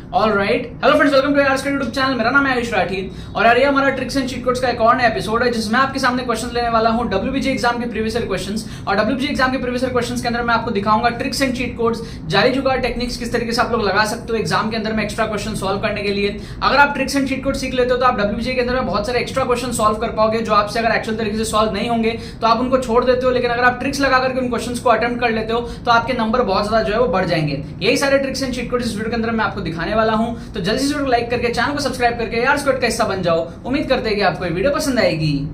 Alright, hello friends, welcome two hours का YouTube channel. मेरा नाम है आयुष राठी और यार ये हमारा ट्रिक्स एंड चीट कोड्स का एक और नया एपिसोड है जिसमें आपके सामने क्वेश्चन लेने वाला हूं डब्ल्यूबीजी एग्जाम के प्रीवियस ईयर क्वेश्चंस। और डब्ल्यूबीजी एग्जाम के प्रीवियस ईयर क्वेश्चंस के अंदर मैं आपको दिखाऊंगा ट्रिक्स एंड चीट कोड्स, जाली जुगाड़ टेक्निक्स किस तरीके से आप लोग लगा सकते हो एग्जाम के अंदर में एक्स्ट्रा क्वेश्चन सॉल्व करने के लिए। अगर आप ट्रिक्स एंड चीट कोड सीख लेते हो तो आप डब्ल्यूबीजी के अंदर में बहुत सारे एक्स्ट्रा क्वेश्चन सॉल्व कर पाओगे जो आपसे अगर एक्चुअल तरीके से सॉल्व नहीं होंगे तो आप उनको छोड़ देते हो, लेकिन अगर आप ट्रिक्स लगा करके उन क्वेश्चंस को अटेम्प्ट कर लेते हो तो आपके नंबर बहुत ज्यादा जो है वो बढ़ जाएंगे। यही सारे ट्रिक्स एंड चीट कोड इस वीडियो के अंदर मैं आपको दिखाने वाला हूं, तो जल्दी से वीडियो को लाइक करके चैनल को सब्सक्राइब करके यार स्क्वाड का हिस्सा बन जाओ। उम्मीद करते हैं कि आपको ये वीडियो पसंद आएगी।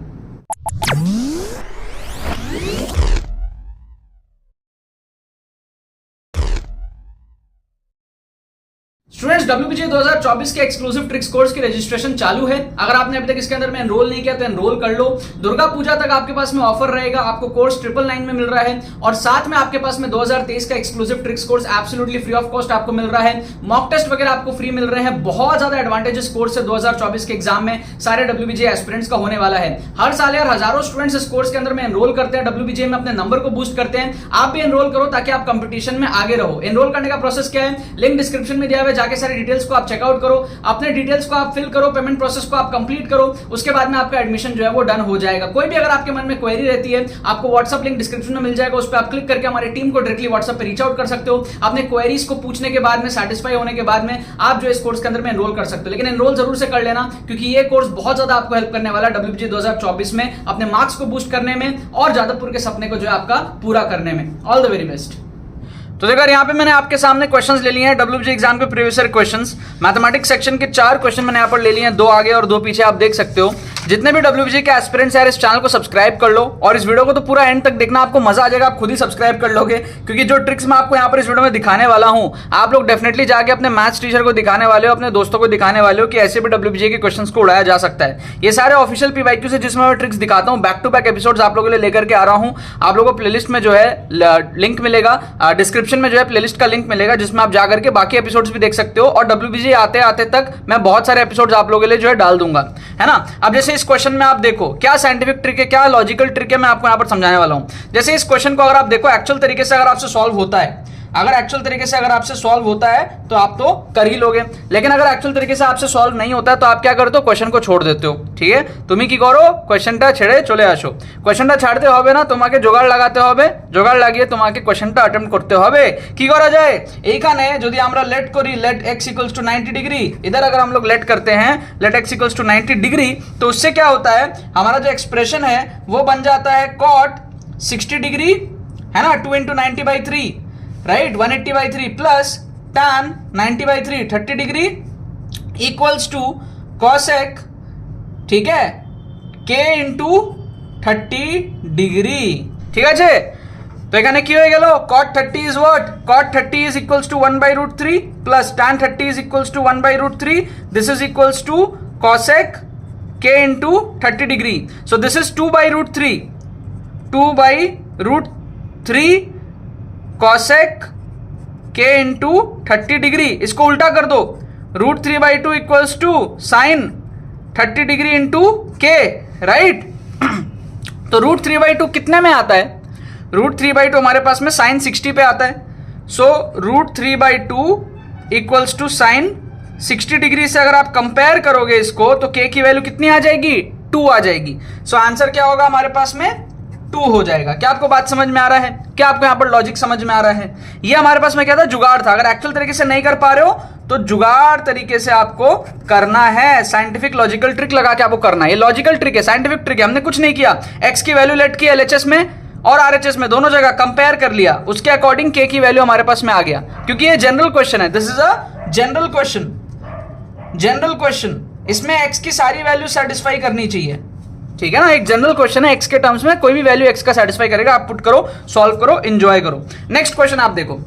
स्टूडेंट्स, डब्ल्यूबीजे 2024 के एक्सक्लूसिव ट्रिक्स कोर्स की रजिस्ट्रेशन चालू है। अगर आपने अभी तक इसके अंदर में एनरोल नहीं किया तो एनरोल कर लो। दुर्गा पूजा तक आपके पास में ऑफर रहेगा, आपको कोर्स 999 में मिल रहा है और साथ में आपके पास में 2023 का exclusive tricks course absolutely free of cost आपको मिल रहा है। मॉक टेस्ट वगैरह आपको फ्री मिल रहे हैं। बहुत ज्यादा एडवांटेजेस कोर्स है 2024 के एग्जाम में सारे डब्ल्यूबीजे एस्पिरेंट्स का होने वाला है। हर साल यार हजारों स्टूडेंट्स इस कोर्स के अंदर में एनरोल करते हैं, डब्ल्यूबीजे में अपने नंबर को बूस्ट करते हैं। आप भी एनरोल करो ताकि आप कंपटीशन में आगे रहो। एनरोल करने का प्रोसेस क्या है, लिंक डिस्क्रिप्शन में दिया हुआ है, जाके सारी डिटेल्स को आप चेकआउट करो, अपने डिटेल्स को आप फिल करो, पेमेंट प्रोसेस को आप कंप्लीट करो, उसके बाद में आपका एडमिशन जो है वो डन हो जाएगा। कोई भी अगर आपके मन में क्वेरी रहती है आपको व्हाट्सएप लिंक डिस्क्रिप्शन में मिल जाएगा, उस पर आप क्लिक करके हमारी टीम को डायरेक्टली व्हाट्सएप पे रीच आउट कर सकते हो। अपने क्वेरीज को पूछने के बाद में सेटिस्फाई होने के बाद में आप जो इस कोर्स के अंदर में एनरोल कर सकते हो, लेकिन एनरोल जरूर से कर लेना क्योंकि ये कोर्स बहुत ज्यादा आपको हेल्प करने वाला है डब्ल्यूबीजे 2024 में अपने मार्क्स को बूस्ट करने में और जादवपुर के सपने को जो है आपका पूरा करने में। All the very best. तो देखो यहाँ पे मैंने आपके सामने क्वेश्चंस ले लिए हैं डब्ल्यूबीजे एग्जाम के previous year questions. Mathematics section के 4 क्वेश्चन मैंने यहाँ पर ले लिए हैं, 2 आगे और 2 पीछे, आप देख सकते हो। जितने भी डब्ल्यूबीजे के एस्पिरेंट्स यार इस चैनल को सब्सक्राइब कर लो और इस वीडियो को तो पूरा एंड तक देखना, आपको मजा आ जाएगा, आप खुद ही सब्सक्राइब कर लोगे क्योंकि जो ट्रिक्स मैं आपको यहाँ पर इस वीडियो में दिखाने वाला हूँ आप लोग डेफिनेटली जाके अपने मैथ्स टीचर को दिखाने वाले हो, अपने दोस्तों को दिखाने वाले हो कि ऐसे भी डब्ल्यूबीजे के क्वेश्चंस को उड़ाया जा सकता है। ये सारे ऑफिशियल पीवाईक्यू से जिसमें मैं ट्रिक्स दिखाता हूँ, बैक टू बैक एपिसोड्स आप लोगों के लिए लेकर के आ रहा हूँ। आप लोगों को प्लेलिस्ट में जो है लिंक मिलेगा, डिस्क्रिप्शन में जो है प्लेलिस्ट का लिंक मिलेगा जिसमें आप जाकर के बाकी एपिसोड्स भी देख सकते हो और डब्ल्यूबीजे आते आते तक मैं बहुत सारे एपिसोड्स आप लोगों के लिए जो है डाल दूंगा, है ना। अब जैसे इस क्वेश्चन में आप देखो क्या साइंटिफिक ट्रिक है, क्या लॉजिकल ट्रिक है, मैं आपको यहां पर समझाने वाला हूं। जैसे इस क्वेश्चन को अगर आप देखो एक्चुअल तरीके से अगर आपसे सॉल्व होता है, अगर एक्चुअल तरीके से अगर आपसे सॉल्व होता है तो आप तो कर ही लोगे, लेकिन अगर एक्चुअल तरीके से आपसे सॉल्व नहीं होता है तो आप क्या करते हो, क्वेश्चन को छोड़ देते हो। ठीक है, তুমি কি করো, কোশ্চেনটা ছেড়ে চলে আসো। কোশ্চেনটা ছাড়তে হবে না, তোমাকে জোগাড় লাগাতে হবে, জোগাড় লাগিয়ে তোমাকে কোশ্চেনটা অ্যাটেম্প্ট করতে হবে। কি করা যায়, এইখানে যদি আমরা लेट করি, let x equals to 90 degree, इधर अगर हम लोग लेट करते हैं let x equals to 90 degree तो उससे क्या होता है, हमारा जो एक्सप्रेशन है वो बन जाता है cot 60 डिग्री, है ना, 2 into 90/3, right, 180/3 plus tan 90/3 30 degree equals to cosec, ठीक है, k इंटू 30 डिग्री। ঠিক আছে, তো এখানে কি হয়ে গেল, cot 30 is what, cot 30 is equals to 1/√3 plus tan 30 is equals to 1/√3, this is equals to cosec k into 30 degree, so this is 2/√3, 2/√3 cosec k into 30 degree. इसको उल्टा कर दो, √3/2 equals to sine 30 degree into k, right. तो √3/2 कितने में आता है, √3/2 हमारे पास में साइन 60 पे आता है, सो √3/2 इक्वल्स टू साइन 60 डिग्री से अगर आप कंपेयर करोगे इसको तो k की वैल्यू कितनी आ जाएगी, 2 आ जाएगी। सो आंसर क्या होगा हमारे पास में, 2 हो जाएगा। क्या आपको बात समझ में आ रहा है, क्या आपको यहाँ पर लॉजिक समझ में आ रहा है। ये हमारे पास में क्या था, जुगाड़ था। अगर एक्चुअल तरीके से नहीं कर पा रहे हो तो जुगाड़ तरीके से आपको करना है, साइंटिफिक लॉजिकल ट्रिक लगा के आपको करना है। ये लॉजिकल ट्रिक है, साइंटिफिक ट्रिक है, हमने कुछ नहीं किया। एक्स की वैल्यू लेट की एलएचएस में और आरएचएस में दोनों जगह कंपेयर कर लिया, उसके अकॉर्डिंग के की वैल्यू हमारे पास में आ गया, क्योंकि ये जनरल क्वेश्चन है, this is a general question, general question, इसमें एक्स की सारी वैल्यू सेटिस्फाई करनी चाहिए। ठीक है ना, एक जनरल क्वेश्चन है, एक्स के टर्म्स में कोई भी वैल्यू एक्स का सेटिस्फाई करेगा, आप पुट करो, सॉल्व करो, एंजॉय करो। नेक्स्ट क्वेश्चन आप देखो,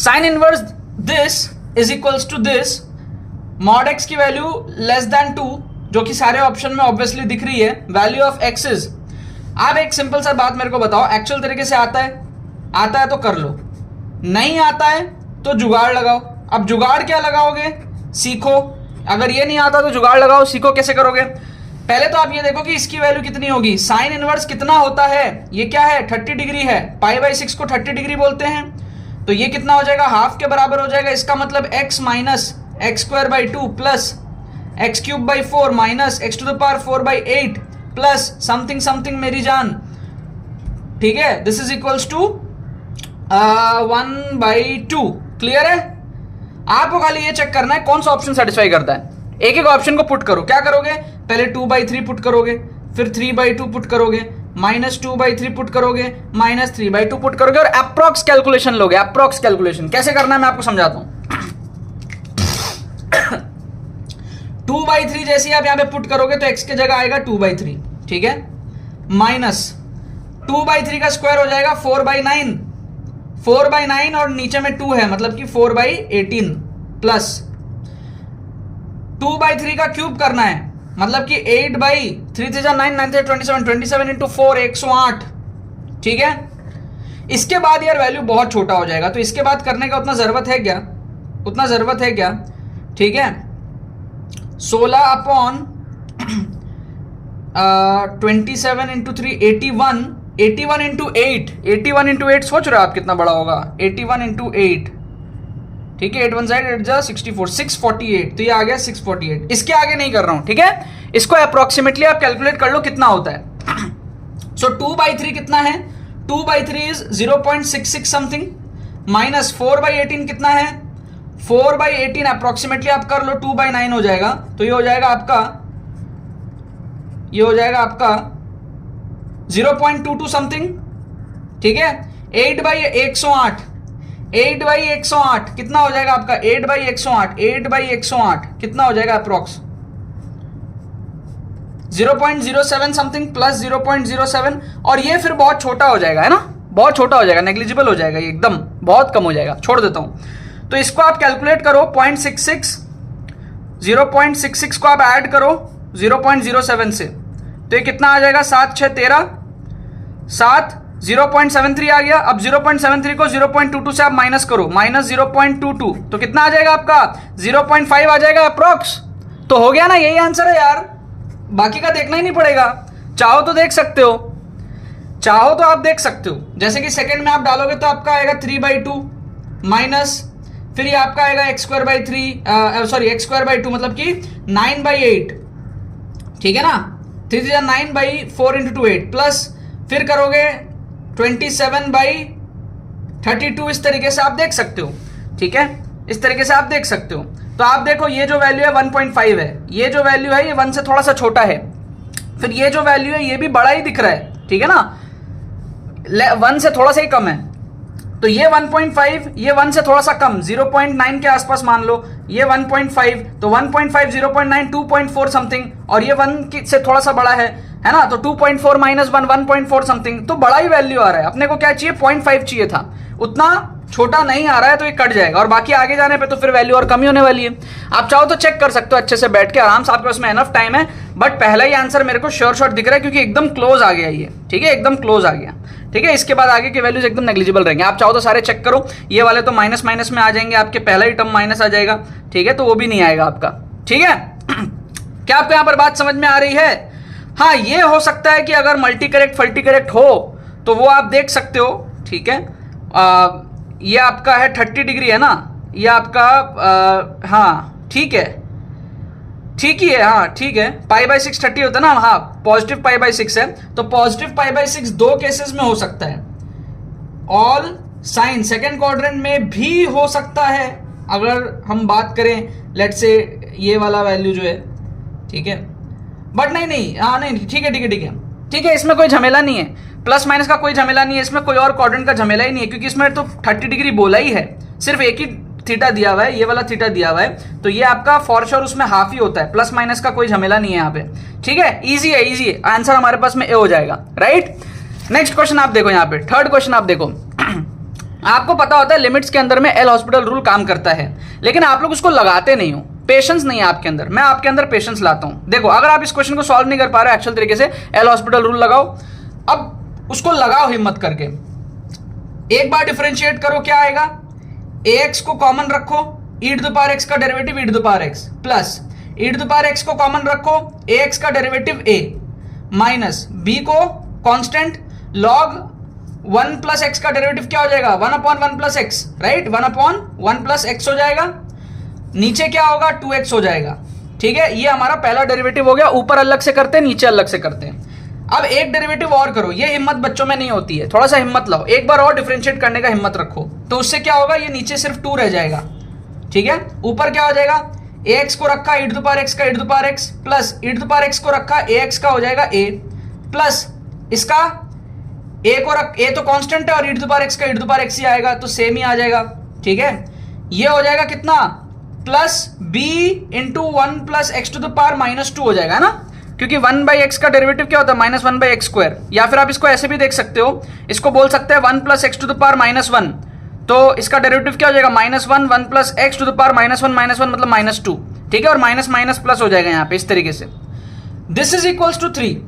sine inverse this is equals to this, mod x की वैल्यू लेस देन 2, जो कि सारे ऑप्शन में ऑब्वियसली दिख रही है, वैल्यू ऑफ एक्स इज। आप एक सिंपल सा बात मेरे को बताओ, एक्चुअल तरीके से आता है तो कर लो, नहीं आता है तो जुगाड़ लगाओ। अब जुगाड़ क्या लगाओगे, सीखो। अगर ये नहीं आता तो जुगाड़ लगाओ, सीखो कैसे करोगे। पहले तो आप ये देखो कि इसकी वैल्यू कितनी होगी, साइन इनवर्स कितना होता है, ये क्या है 30 डिग्री है, पाई बाई 6 को 30 डिग्री बोलते हैं, तो ये कितना हो जाएगा, हाफ के बराबर हो जाएगा। इसका मतलब x minus x square by 2 plus x cube by 4 minus x to the power 4 by 8 plus something something मेरी जान, ठीक है, this is equals to 1/2। Clear है? आपको खाली ये चेक करना है कौन सा ऑप्शन सेटिस्फाई करता है। एक एक ऑप्शन को पुट करो। क्या करोगे, पहले 2/3 पुट करोगे, फिर 3/2 पुट करोगे, -2/3 पुट करोगे, -3/2 पुट करोगे और अप्रॉक्स कैलकुलेशन लोगे। अप्रॉक्स कैलकुलेशन कैसे करना है मैं आपको समझाता हूं। 2/3 जैसे आप यहां पे पुट करोगे तो x की जगह आएगा 2/3, ठीक है, माइनस 2/3 का स्क्वायर हो जाएगा 4/9, 4/9 और नीचे में 2 है मतलब कि 4/18 प्लस 2/3 का क्यूब करना है मतलब कि 8/3 3 9 9 27 27 इंटू 4 108, ठीक है। इसके बाद यार वैल्यू बहुत छोटा हो जाएगा, तो इसके बाद करने का उतना जरूरत है क्या, उतना जरूरत है क्या, ठीक है। 16/27 इंटू 3 81, 81 इंटू 8, 81 इंटू 8 सोच रहे हो आप कितना बड़ा होगा, 81 इंटू 8, ठीक है, 8 1 साइड 8 जा 64, 648, तो ये आ गया 648। इसके आगे नहीं कर रहा हूं, ठीक है, इसको अप्रोक्सीमेटली आप कैलकुलेट कर लो कितना होता है। सो 2/3 कितना है, 2/3 इज 0.66 समथिंग, माइनस 4/18 कितना है, 4/18 अप्रोक्सीमेटली आप कर लो 2/9 हो जाएगा, तो ये हो जाएगा आपका, ये हो जाएगा आपका 0.22 समथिंग, ठीक है। 8/108, 8/108 कितना हो जाएगा आपका, 8/108, 8/108 कितना हो जाएगा अप्रोक्स 0.07 समथिंग प्लस 0.07, और ये फिर बहुत छोटा हो जाएगा, है ना, बहुत छोटा हो जाएगा, नेग्लिजिबल हो जाएगा, ये एकदम बहुत कम हो जाएगा, छोड़ देता हूं। तो इसको आप कैलकुलेट करो 0.66, 0.66 को आप ऐड करो 0.07 से, तो ये कितना आ जाएगा, 7 6 13, 7 0.73 आ गया। अब 0.73 को 0.22 से आप माइनस करो, माइनस 0.22, तो कितना आ जाएगा आपका 0.5 आ जाएगा अप्रोक्स। तो हो गया ना, यही आंसर है यार, बाकी का देखना ही नहीं पड़ेगा। चाहो तो देख सकते हो, चाहो तो आप देख सकते हो, जैसे कि सेकंड में आप डालोगे तो आपका आएगा 3/2 माइनस, फिर ये आपका आएगा x square by 3, sorry x square by 2 मतलब कि 9/8, ठीक है ना, 3 3 9/4 इंटू 2 8 प्लस फिर करोगे 27/32, इस तरीके से आप देख सकते हो, ठीक है, इस तरीके से आप देख सकते हो। तो आप देखो ये जो वैल्यू है 1.5 है, ये जो वैल्यू है ये 1 से थोड़ा सा छोटा है, फिर ये जो वैल्यू है ये भी बड़ा ही दिख रहा है, ठीक है ना, 1 से थोड़ा सा ही कम है, तो ये 1.5, ये 1 से थोड़ा सा कम 0.9 के आसपास मान लो, ये 1.5, तो 1.5 0.9 2.4 समथिंग, और ये 1 से थोड़ा सा बड़ा है ना, तो 2.4 माइनस 1 1.4 समथिंग, तो बड़ा ही वैल्यू आ रहा है। अपने को क्या चाहिए, 0.5 चाहिए था, उतना छोटा नहीं आ रहा है, तो ये कट जाएगा, और बाकी आगे जाने पे तो फिर वैल्यू और कम ही होने वाली है। आप चाहो तो चेक कर सकते हो अच्छे से बैठ के आराम से, आपके पास में एनफ टाइम है, बट पहला ही आंसर मेरे को श्योर शॉट दिख रहा है क्योंकि एकदम क्लोज आ गया ये, ठीक है, एकदम क्लोज आ गया, ठीक है। इसके बाद आगे के वैल्यूज एकदम नेग्लिजिबल रहेंगे। आप चाहो तो सारे चेक करो, ये वाले तो माइनस माइनस में आ जाएंगे, आपके पहला ही टर्म माइनस आ जाएगा, ठीक है, तो वो भी नहीं आएगा आपका, ठीक है। क्या आपको यहां पर बात समझ में आ रही है? हाँ, ये हो सकता है कि अगर मल्टी करेक्ट फल्टी करेक्ट हो तो वो आप देख सकते हो, ठीक है। ये आपका है 30 डिग्री है ना, ये आपका हाँ ठीक है, ठीक ही है, हाँ ठीक है, π/6 30 होता है ना, हाँ पॉजिटिव π/6 है, तो पॉजिटिव π/6 दो केसेस में हो सकता है, ऑल साइन सेकेंड क्वाड्रेंट में भी हो सकता है, अगर हम बात करें लेट्स से ये वाला वैल्यू जो है, ठीक है, बट नहीं हाँ नहीं ठीक है ठीक है ठीक है ठीक है, इसमें कोई झमेला नहीं है, प्लस माइनस का कोई झमेला नहीं है, इसमें कोई और क्वाड्रेंट का झमेला ही नहीं है, क्योंकि इसमें तो 30 डिग्री बोला ही है, सिर्फ एक ही थीटा दिया हुआ है, ये वाला थीटा दिया हुआ है, तो ये आपका फॉर श्योर उसमें हाफ ही होता है, प्लस माइनस का कोई झमेला नहीं है यहाँ पे, ठीक है, इजी है, इजी है, आंसर हमारे पास में ए हो जाएगा, राइट। नेक्स्ट क्वेश्चन आप देखो, यहाँ पे थर्ड क्वेश्चन आप देखो। आपको पता होता है लिमिट्स के अंदर में एल हॉस्पिटल रूल काम करता है, लेकिन आप लोग उसको लगाते नहीं हो, पेशेंस नहीं है आपके अंदर, मैं आपके अंदर पेशेंस लाता हूं। देखो अगर आप इस क्वेश्चन को सॉल्व नहीं कर पा रहे एक्चुअल तरीके से, एल हॉस्पिटल रूल लगाओ, अब उसको लगाओ हिम्मत करके, एक बार डिफरेंशिएट करो, क्या आएगा, ax को कॉमन रखो, e⁻x का डेरिवेटिव e⁻x प्लस e⁻x को कॉमन रखो, ax का डेरिवेटिव a माइनस b को constant log one plus x का डेरिवेटिव क्या हो जाएगा, 1/1 plus x, right, 1/1 plus x हो जाएगा, नीचे क्या होगा 2x हो जाएगा, ठीक है। ये हमारा पहला डेरिवेटिव हो गया, ऊपर अलग से करते हैं नीचे अलग से करते हैं। अब एक डेरिवेटिव और करो, ये हिम्मत बच्चों में नहीं होती है, थोड़ा सा हिम्मत लाओ, एक बार और डिफरेंशिएट करने का हिम्मत रखो, तो उससे क्या होगा, ये नीचे सिर्फ 2 रह जाएगा, ठीक है। ऊपर क्या हो जाएगा, ax को रखा e टू पावर x का e to power x plus e to power x को रखा ax का हो जाएगा a प्लस इसका a को रख, a तो कांस्टेंट है और e टू पावर x का e टू पावर x ही आएगा, तो सेम ही आ जाएगा, ठीक है। ये हो जाएगा कितना, plus b into 1 plus x to the power -2 हो जाएगा ना, क्योंकि 1/x का डेरिवेटिव क्या होता है, -1/x स्क्वायर, या फिर आप इसको ऐसे भी देख सकते हो, इसको बोल सकते हैं 1 plus x to the power -1, तो इसका डेरिवेटिव क्या हो जाएगा, -1 plus x to the power -1 मतलब -2, ठीक है, और माइनस माइनस प्लस हो जाएगा यहाँ पे इस तरीके से। This is equals to 3,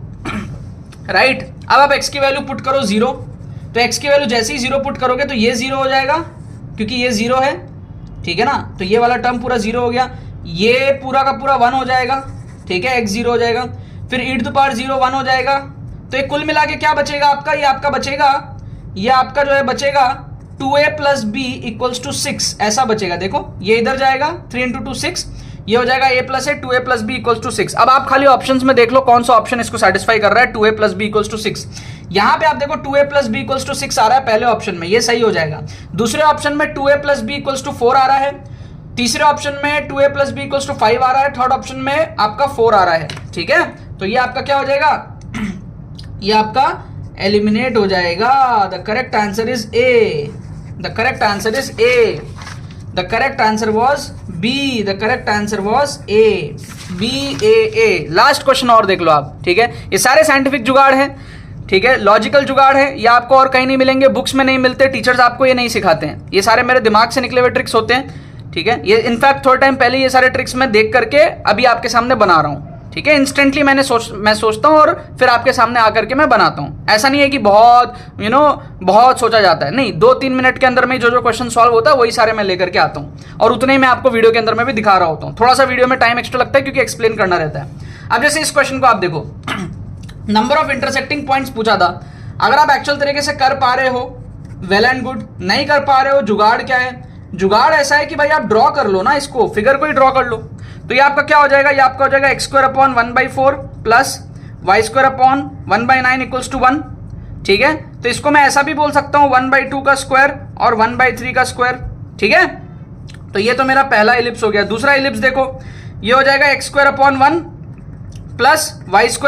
right. अब आप x की वैल्यू पुट करो 0, तो x की वैल्यू जैसे ही 0 पुट करोगे तो ये 0 हो जाएगा, क्योंकि ये 0 है, ठीक है ना, तो ये वाला टर्म पूरा 0 हो गया, ये पूरा का पूरा 1 हो जाएगा, ठीक है, x 0 हो जाएगा, फिर e टू द पावर 0 1 हो जाएगा, तो ये कुल मिला के क्या बचेगा आपका, ये आपका बचेगा, ये आपका जो है बचेगा 2a plus b equals to 6, ऐसा बचेगा। देखो ये इधर जाएगा, 3 इंटू 2 6, ये हो जाएगा a प्लस है 2a plus b equals to 6। अब आप खाली ऑप्शंस में देख लो कौन सा ऑप्शन इसको सेटिस्फाई कर रहा है, 2a plus b equals to 6। यहाँ पे आप देखो 2a plus b equals to 6 आ रहा है पहले ऑप्शन में, ये सही हो जाएगा। दूसरे ऑप्शन में 2a plus b equals to 4 आ रहा है, तीसरे ऑप्शन में 2a plus b equals to 5 आ रहा है, थर्ड ऑप्शन में आपका 4 आ रहा है, ठीक है। तो ये आपका क्या हो जाएगा, ये आपका एलिमिनेट हो जाएगा। The correct answer is A, the correct answer is A, the correct answer was B, the correct answer was A, BAA। Last question और देख लो आप, ठीक है। ये सारे साइंटिफिक जुगाड़ है, ठीक है, लॉजिकल जुगाड़ है, ये आपको और कहीं नहीं मिलेंगे, बुक्स में नहीं मिलते, टीचर्स आपको ये नहीं सिखाते हैं, ये सारे मेरे दिमाग से निकले हुए ट्रिक्स होते हैं, ठीक है। ये इनफैक्ट थोड़े टाइम पहले ये सारे ट्रिक्स मैं देख करके अभी आपके सामने बना रहा हूँ, ठीक है। इंस्टेंटली मैं सोचता हूँ और फिर आपके सामने आकर के मैं बनाता हूँ। ऐसा नहीं है कि बहुत बहुत सोचा जाता है, नहीं, 2-3 मिनट के अंदर में जो क्वेश्चन सॉल्व होता है वही सारे मैं लेकर के आता हूँ, और उतने ही मैं आपको वीडियो के अंदर में भी दिखा रहा होता हूँ। थोड़ा सा वीडियो में टाइम एक्स्ट्रा लगता है क्योंकि एक्सप्लेन करना रहता है। अब जैसे इस क्वेश्चन को आप देखो, नंबर ऑफ इंटरसेक्टिंग पॉइंट्स पूछा था, अगर आप एक्चुअल तरीके से कर पा रहे हो वेल एंड गुड, नहीं कर पा रहे हो, जुगाड़ क्या है, जुगाड़ ऐसा है कि भाई आप ड्रॉ कर लो ना, इसको फिगर को ही ड्रॉ कर लो, तो ये आपका क्या हो जाएगा, ये आपका हो जाएगा x² / 1/4 plus y² / 1/9 equals to 1, ठीक है। तो इसको मैं ऐसा भी बोल सकता हूँ 1/2 का स्क्वायर और 1/3 का स्क्वायर, ठीक है। तो ये तो मेरा पहला इलिप्स हो गया। दूसरा इलिप्स देखो, ये हो जाएगा x² / 1 प्लस y² /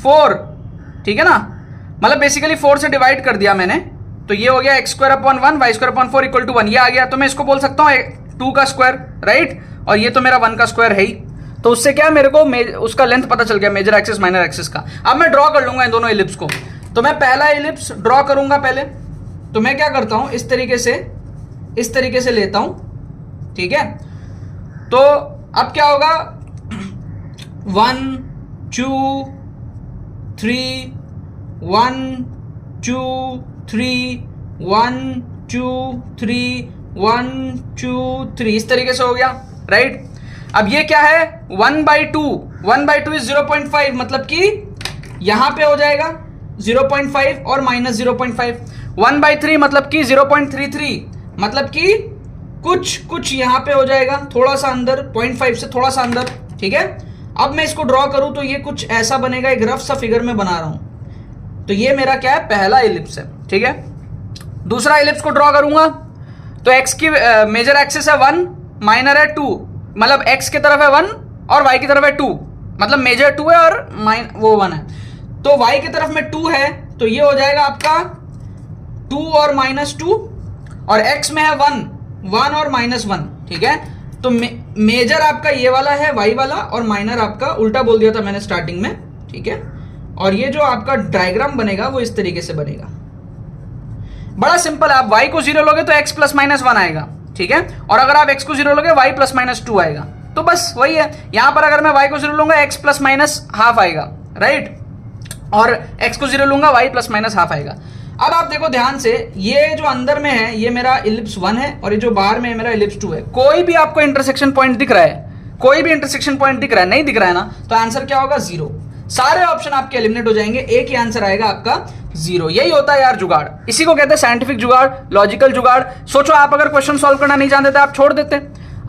4, ठीक है ना, मतलब बेसिकली 4 से डिवाइड कर दिया मैंने, तो ये हो गया x² / 1 y² / 4 इक्वल टू 1, ये आ गया। तो मैं इसको बोल सकता हूँ 2 का स्क्वायर, राइट, और ये तो मेरा 1 का स्क्वायर है ही, तो उससे क्या मेरे को उसका लेंथ पता चल गया, मेजर एक्सिस माइनर एक्सिस का। अब मैं ड्रॉ कर लूंगा इन दोनों इलिप्स को, तो मैं पहला इलिप्स ड्रॉ करूंगा पहले, तो मैं क्या करता हूं, इस तरीके से लेता हूं, ठीक है। तो अब क्या होगा, 1 2 3 1 2 3 1 2 3 1 2 3, इस तरीके से हो गया, राइट। अब ये क्या है, 1/2 इज 0.5, मतलब कि यहां पे हो जाएगा 0.5 और -0.5, 1/3 मतलब कि 0.33, मतलब कि कुछ यहां पे हो जाएगा, थोड़ा सा अंदर, 0.5 से थोड़ा सा अंदर, ठीक है। अब मैं इसको ड्रॉ करूं तो ये कुछ ऐसा बनेगा, एक रफ सा फिगर में बना रहा हूं, तो ये मेरा क्या है, पहला इलिप्स है, ठीक है। दूसरा इलिप्स को ड्रॉ करूंगा तो x की मेजर एक्सिस है 1, माइनर है 2, मतलब x की तरफ है 1 और y की तरफ है 2, मतलब मेजर 2 है और वो 1 है, तो y की तरफ में 2 है, तो ये हो जाएगा आपका 2 और -2, और x में है 1 और -1, ठीक है। तो मेजर आपका ये वाला है y वाला, और माइनर आपका, उल्टा बोल दिया था मैंने स्टार्टिंग में, ठीक है। और ये जो आपका डायग्राम बनेगा वो इस तरीके से बनेगा, बड़ा सिंपल है। आप y को 0 लोगे तो x + -1 आएगा, ठीक है, और अगर आप x को 0 लोगे y + -2 आएगा, तो बस वही है। यहां पर अगर मैं y को 0 लूंगा x ± ½ आएगा, राइट, और x को 0 लूंगा y ± ½ आएगा। अब आप देखो ध्यान से, ये जो अंदर में है ये मेरा इलिप्स 1 है, और ये जो बाहर में है मेरा इलिप्स 2 है। कोई भी आपको इंटरसेक्शन पॉइंट दिख रहा है, कोई भी इंटरसेक्शन पॉइंट दिख रहा है, नहीं दिख रहा है ना, तो आंसर क्या होगा, 0। सारे ऑप्शन आपके एलिमिनेट हो जाएंगे, एक ही आंसर आएगा आपका 0। यही होता है यार जुगाड़, इसी को कहते हैं साइंटिफिक जुगाड़, लॉजिकल जुगाड़। सोचो आप अगर क्वेश्चन सॉल्व करना नहीं जानते थे, आप छोड़ देते,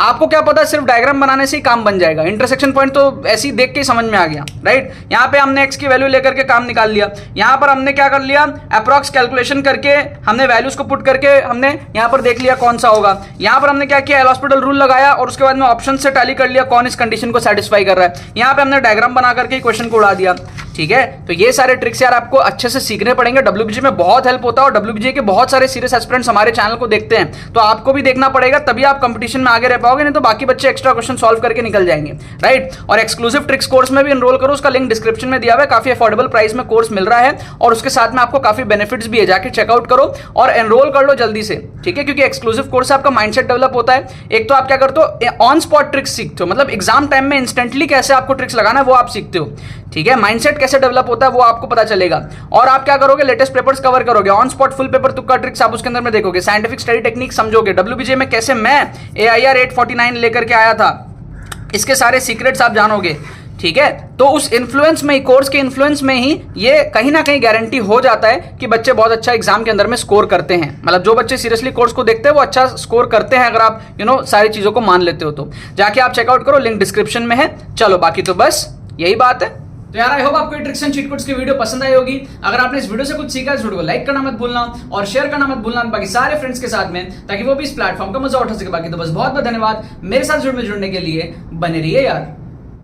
आपको क्या पता सिर्फ डायग्राम बनाने से ही काम बन जाएगा। इंटरसेक्शन पॉइंट तो ऐसे ही देख के ही समझ में आ गया, राइट। यहाँ पे हमने x की वैल्यू लेकर के काम निकाल लिया, यहाँ पर हमने क्या कर लिया, अप्रॉक्स कैलकुलेशन करके हमने वैल्यूज को पुट करके हमने यहाँ पर देख लिया कौन सा होगा। यहाँ पर हमने क्या किया, एल हॉस्पिटल रूल लगाया और उसके बाद में ऑप्शन से टैली कर लिया कौन इस कंडीशन को सेटिस्फाई कर रहा है। यहाँ पे हमने डायग्राम बना करके क्वेश्चन को उड़ा दिया, ठीक है। तो ये सारे ट्रिक्स यार आपको अच्छे से सीखने पड़ेंगे, डब्ल्यूबीजे में बहुत हेल्प होता है और डब्ल्यूबीजे के बहुत सारे सीरियस एस्पिरेंट्स हमारे चैनल को देखते हैं, तो आपको भी देखना पड़ेगा, तभी आप कंपटीशन में आगे रह पाओगे, नहीं तो बाकी बच्चे एक्स्ट्रा क्वेश्चन सॉल्व करके निकल जाएंगे, राइट। और एक्सक्लूसिव ट्रिक्स कोर्स में भी एनरोल करो, उसका लिंक डिस्क्रिप्शन में दिया हुआ है, काफी अफोर्डेबल प्राइस में कोर्स मिल रहा है और उसके साथ में आपको काफी बेनिफिट्स भी है, जाके चेकआउट करो और एनरोल कर लो जल्दी से, ठीक है। क्योंकि एक्सक्लूसिव कोर्स से आपका माइंडसेट डेवलप होता है। एक तो आप क्या करते हो, ऑन स्पॉट ट्रिक्स सीखते हो, मतलब एग्जाम टाइम में इंस्टेंटली कैसे आपको ट्रिक्स लगाना है वो आप सीखते हो, ठीक है। माइंडसेट कैसे डेवलप होता है वो आपको पता चलेगा। और आप क्या करोगे, लेटेस्ट पेपर्स कवर करोगे, ऑन स्पॉट फुल पेपर तुक्का ट्रिक्स आप उसके अंदर में देखोगे, साइंटिफिक स्टडी टेक्निक समझोगे, डब्ल्यूबीजे में कैसे मैं AIR 849 लेकर के आया था, इसके सारे सीक्रेट्स आप जानोगे, ठीक है। तो उस इन्फ्लुएंस में ही, कोर्स के इन्फ्लुएंस में ही ये कहीं ना कहीं गारंटी हो जाता है कि बच्चे बहुत अच्छा एग्जाम के अंदर में स्कोर करते हैं। मतलब जो बच्चे सीरियसली कोर्स को देखते हैं वो अच्छा स्कोर करते हैं, अगर आप सारी चीजों को मान लेते हो तो जाके आप चेकआउट करो, लिंक डिस्क्रिप्शन में है। चलो बाकी तो बस यही बात है। तो यार आई होप आपको ट्रिक्स एंड चीट कोड्स की वीडियो पसंद आई होगी। अगर आपने इस वीडियो से कुछ सीखा, इस वीडियो को लाइक करना मत भूलना और शेयर करना मत भूलना बाकी सारे फ्रेंड्स के साथ में, ताकि वो भी इस प्लेटफॉर्म का मजा उठा सके। बाकी तो बस बहुत बहुत धन्यवाद मेरे साथ जुड़ने के लिए, बने रहिए यार।